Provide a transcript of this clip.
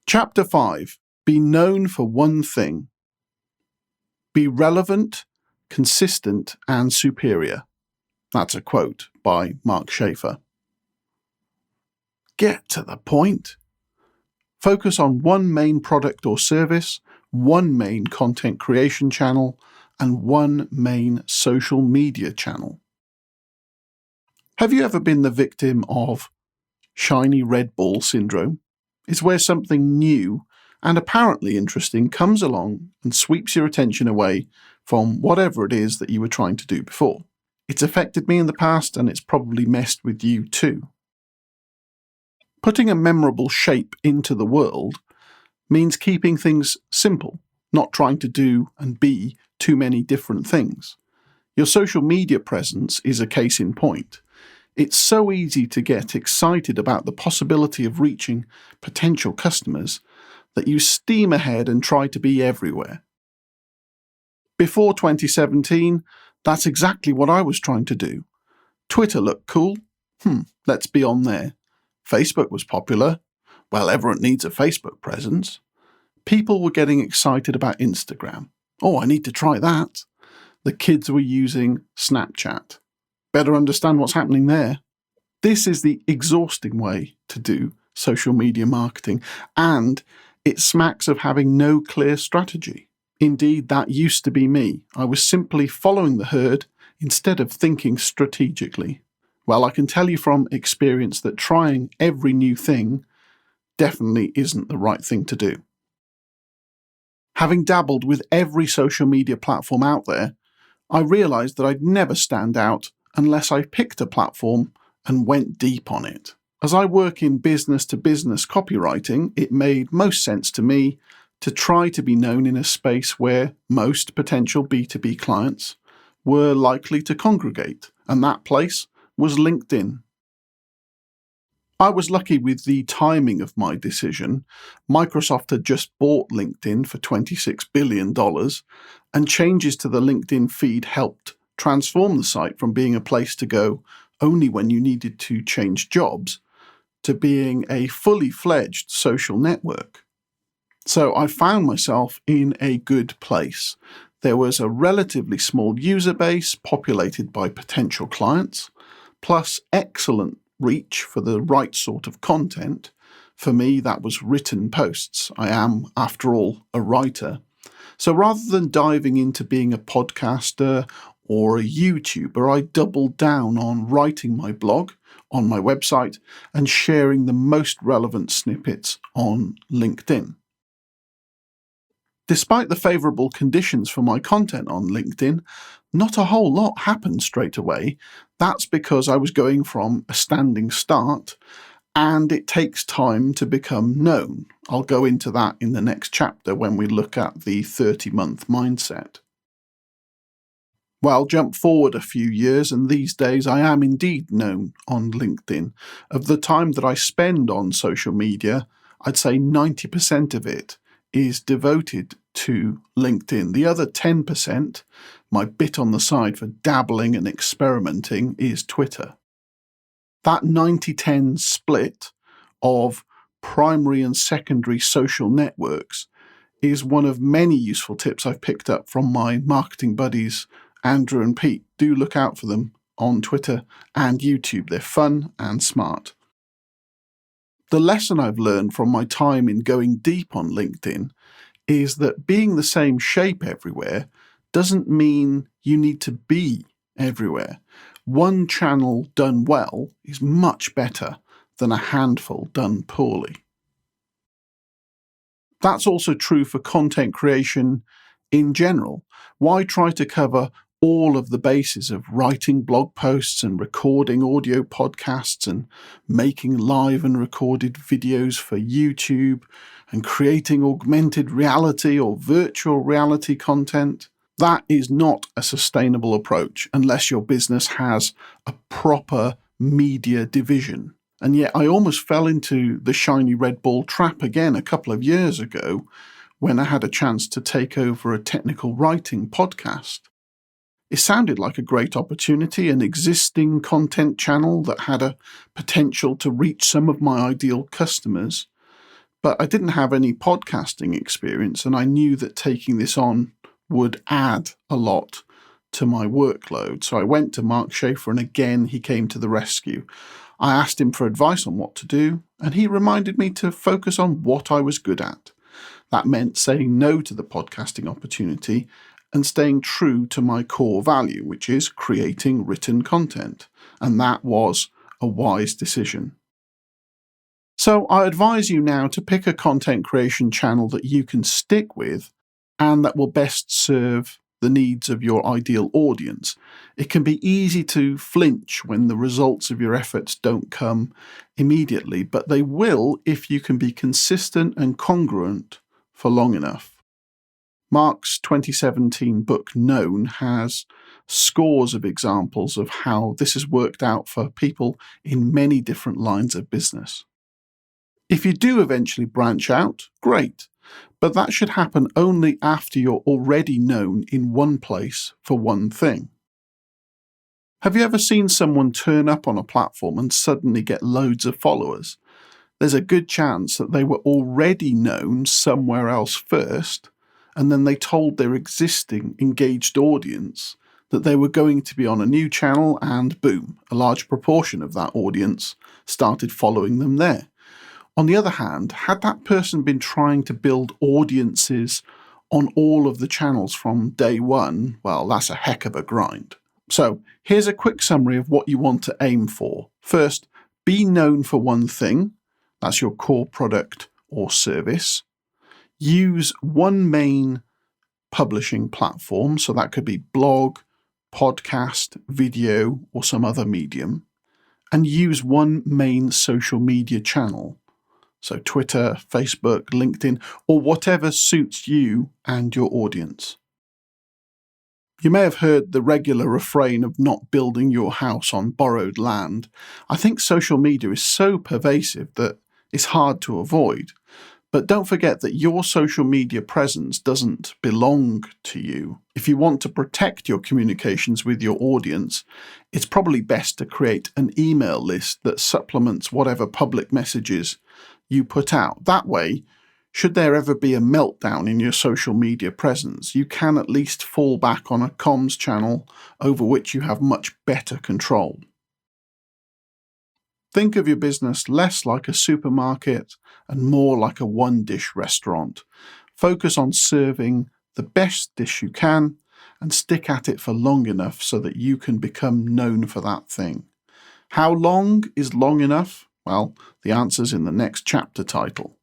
Chapter 5. Be known for one thing. Be relevant, consistent, and superior. That's a quote by Mark Schaefer. Get to the point. Focus on one main product or service, one main content creation channel, and one main social media channel. Have you ever been the victim of shiny red ball syndrome? It's where something new and apparently interesting comes along and sweeps your attention away from whatever it is that you were trying to do before. It's affected me in the past, and it's probably messed with you too. Putting a memorable shape into the world means keeping things simple, not trying to do and be too many different things. Your social media presence is a case in point. It's so easy to get excited about the possibility of reaching potential customers that you steam ahead and try to be everywhere. Before 2017, that's exactly what I was trying to do. Twitter looked cool. Let's be on there. Facebook was popular. Well, everyone needs a Facebook presence. People were getting excited about Instagram. Oh, I need to try that. The kids were using Snapchat. Better understand what's happening there. This is the exhausting way to do social media marketing, and it smacks of having no clear strategy. Indeed, that used to be me. I was simply following the herd instead of thinking strategically. Well, I can tell you from experience that trying every new thing definitely isn't the right thing to do. Having dabbled with every social media platform out there, I realised that I'd never stand out unless I picked a platform and went deep on it. As I work in business-to-business copywriting, it made most sense to me to try to be known in a space where most potential B2B clients were likely to congregate, and that place was LinkedIn. I was lucky with the timing of my decision. Microsoft had just bought LinkedIn for $26 billion, and changes to the LinkedIn feed helped transform the site from being a place to go only when you needed to change jobs to being a fully fledged social network. So I found myself in a good place. There was a relatively small user base populated by potential clients, plus excellent reach for the right sort of content. For me, that was written posts. I am, after all, a writer. So rather than diving into being a podcaster or a YouTuber, I doubled down on writing my blog on my website and sharing the most relevant snippets on LinkedIn. Despite the favourable conditions for my content on LinkedIn, not a whole lot happened straight away. That's because I was going from a standing start, and it takes time to become known. I'll go into that in the next chapter when we look at the 30-month mindset. Well, jump forward a few years, and these days I am indeed known on LinkedIn. Of the time that I spend on social media, I'd say 90% of it is devoted to LinkedIn. The other 10%, my bit on the side for dabbling and experimenting, is Twitter. That 90-10 split of primary and secondary social networks is one of many useful tips I've picked up from my marketing buddies Andrew and Pete. Do look out for them on Twitter and YouTube. They're fun and smart. The lesson I've learned from my time in going deep on LinkedIn is that being the same shape everywhere doesn't mean you need to be everywhere. One channel done well is much better than a handful done poorly. That's also true for content creation in general. Why try to cover all of the bases of writing blog posts and recording audio podcasts and making live and recorded videos for YouTube and creating augmented reality or virtual reality content? That is not a sustainable approach unless your business has a proper media division. And yet I almost fell into the shiny red ball trap again a couple of years ago when I had a chance to take over a technical writing podcast. It sounded like a great opportunity, an existing content channel that had a potential to reach some of my ideal customers. But I didn't have any podcasting experience, and I knew that taking this on would add a lot to my workload. So I went to Mark Schaefer, and again he came to the rescue. I asked him for advice on what to do, and he reminded me to focus on what I was good at. That meant saying no to the podcasting opportunity and staying true to my core value, which is creating written content. And that was a wise decision. So I advise you now to pick a content creation channel that you can stick with and that will best serve the needs of your ideal audience. It can be easy to flinch when the results of your efforts don't come immediately, but they will if you can be consistent and congruent for long enough. Mark's 2017 book, Known, has scores of examples of how this has worked out for people in many different lines of business. If you do eventually branch out, great, but that should happen only after you're already known in one place for one thing. Have you ever seen someone turn up on a platform and suddenly get loads of followers? There's a good chance that they were already known somewhere else first, and then they told their existing engaged audience that they were going to be on a new channel, and boom, a large proportion of that audience started following them there. On the other hand, had that person been trying to build audiences on all of the channels from day one, well, that's a heck of a grind. So here's a quick summary of what you want to aim for. First, be known for one thing. That's your core product or service. Use one main publishing platform, so that could be blog, podcast, video, or some other medium. And use one main social media channel, so Twitter, Facebook, LinkedIn, or whatever suits you and your audience. You may have heard the regular refrain of not building your house on borrowed land. I think social media is so pervasive that it's hard to avoid. But don't forget that your social media presence doesn't belong to you. If you want to protect your communications with your audience, it's probably best to create an email list that supplements whatever public messages you put out. That way, should there ever be a meltdown in your social media presence, you can at least fall back on a comms channel over which you have much better control. Think of your business less like a supermarket and more like a one-dish restaurant. Focus on serving the best dish you can and stick at it for long enough so that you can become known for that thing. How long is long enough? Well, the answer's in the next chapter title.